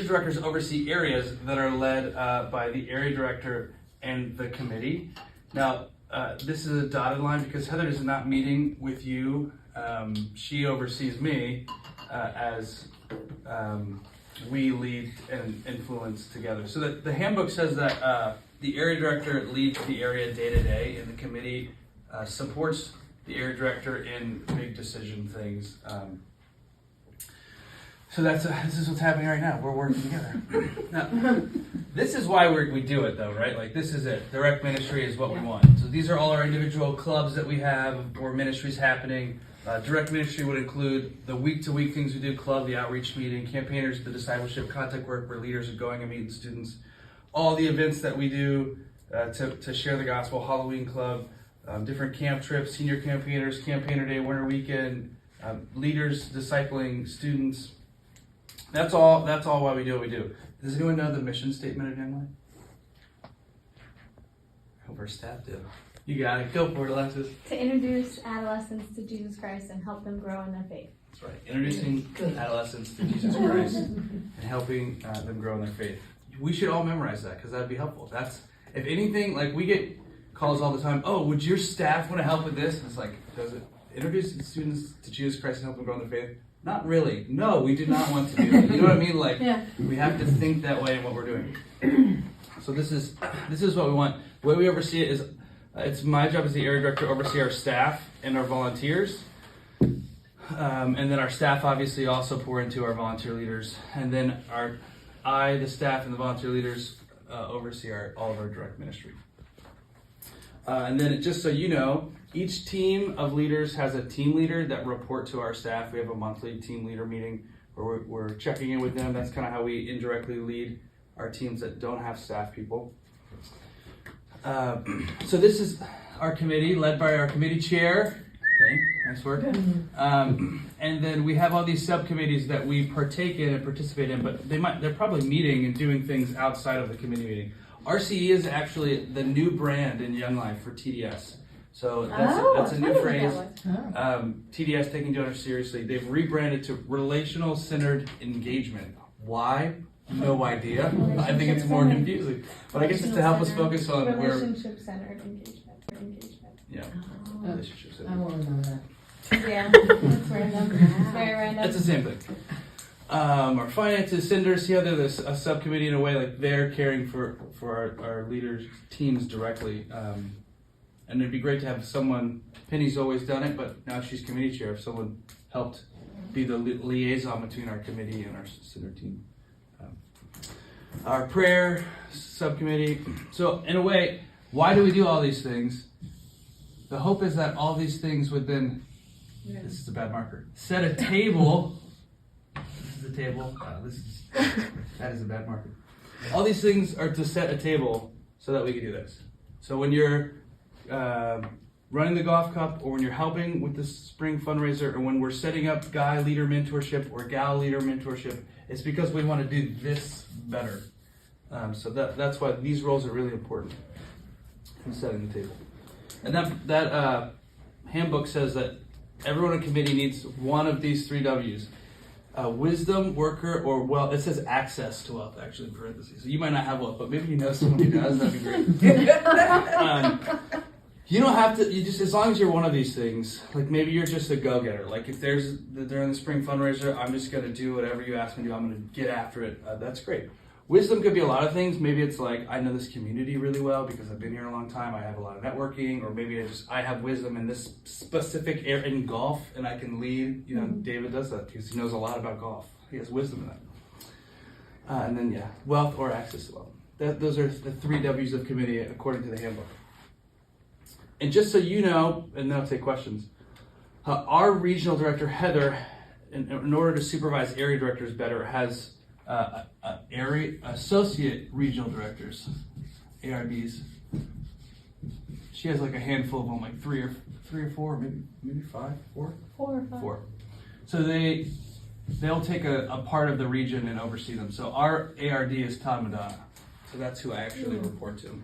of directors oversee areas that are led by the area director and the committee. Now, this is a dotted line because Heather is not meeting with you. She oversees me as we lead and influence together. So that the handbook says that the area director leads the area day to day, and the committee supports the area director in big decision things. So this is what's happening right now. We're working together. Now, this is why we do it, though, right? Like, this is it. Direct ministry is what we want. So these are all our individual clubs that we have or ministries happening. Direct ministry would include the week-to-week things we do, club, the outreach meeting, campaigners, the discipleship, contact work where leaders are going and meeting students, all the events that we do to share the gospel, Halloween club, different camp trips, senior campaigners, campaigner day, winter weekend, leaders discipling students. That's all why we do what we do. Does anyone know the mission statement of Young Life? I hope our staff do. You got it. Go for it, Alexis. To introduce adolescents to Jesus Christ and help them grow in their faith. That's right. Introducing adolescents to Jesus Christ and helping them grow in their faith. We should all memorize that because that'd be helpful. That's, if anything, like we get calls all the time, oh, would your staff want to help with this? And it's like, does it introduce the students to Jesus Christ and help them grow in their faith? Not really. No, we do not want to do that. You know what I mean? Like, we have to think that way in what we're doing. So this is what we want. The way we oversee it is, it's my job as the area director to oversee our staff and our volunteers. And then our staff obviously also pour into our volunteer leaders. And then the staff and the volunteer leaders oversee all of our direct ministry. And then just so you know, each team of leaders has a team leader that report to our staff. We have a monthly team leader meeting where we're checking in with them. That's kind of how we indirectly lead our teams that don't have staff people. So this is our committee led by our committee chair. Okay, nice work. And then we have all these subcommittees that we partake in and participate in, but they're probably meeting and doing things outside of the committee meeting. RCE is actually the new brand in Young Life for TDS. So that's a new phrase. TDS, taking donors seriously. They've rebranded to Relational Centered Engagement. Why? No idea. I think it's more confusing. But I guess it's to help us focus on where... Relationship-centered engagement. Yeah. Relationship centered. I want to know that. Yeah, that's random. It's very random. It's the same thing. Our finances, Cinders, yeah, they're a subcommittee in a way, like they're caring for our leaders' teams directly. And it'd be great to have someone, Penny's always done it, but now she's committee chair, if someone helped be the liaison between our committee and our Cinder team. Our prayer subcommittee. So in a way, why do we do all these things? The hope is that all these things would then, this is a bad marker, set a table. This is a table. That is a bad marker. All these things are to set a table so that we can do this. So when you're running the golf cup, or when you're helping with the spring fundraiser, or when we're setting up guy leader mentorship or gal leader mentorship, it's because we want to do this better. So that's why these roles are really important in setting the table. And that handbook says that everyone in committee needs one of these 3 W's. Wisdom, worker, or wealth. It says access to wealth, actually, in parentheses. So you might not have wealth, but maybe you know someone who does. That'd be great. You don't have to, as long as you're one of these things, like maybe you're just a go-getter. Like if during the spring fundraiser, I'm just going to do whatever you ask me to do. I'm going to get after it. That's great. Wisdom could be a lot of things. Maybe it's like, I know this community really well because I've been here a long time. I have a lot of networking, or maybe I have wisdom in this specific area in golf and I can lead. You know, David does that because he knows a lot about golf. He has wisdom in that. And then, wealth or access to wealth. Those are the 3 W's of committee according to the handbook. And just so you know, and then I'll take questions, our regional director, Heather, in order to supervise area directors better, has area associate regional directors, ARDs. She has like a handful of them, like three or four, maybe 5, 4? 4 or 5. 4. So they'll take a part of the region and oversee them. So our ARD is Todd Madonna. So that's who I actually report to.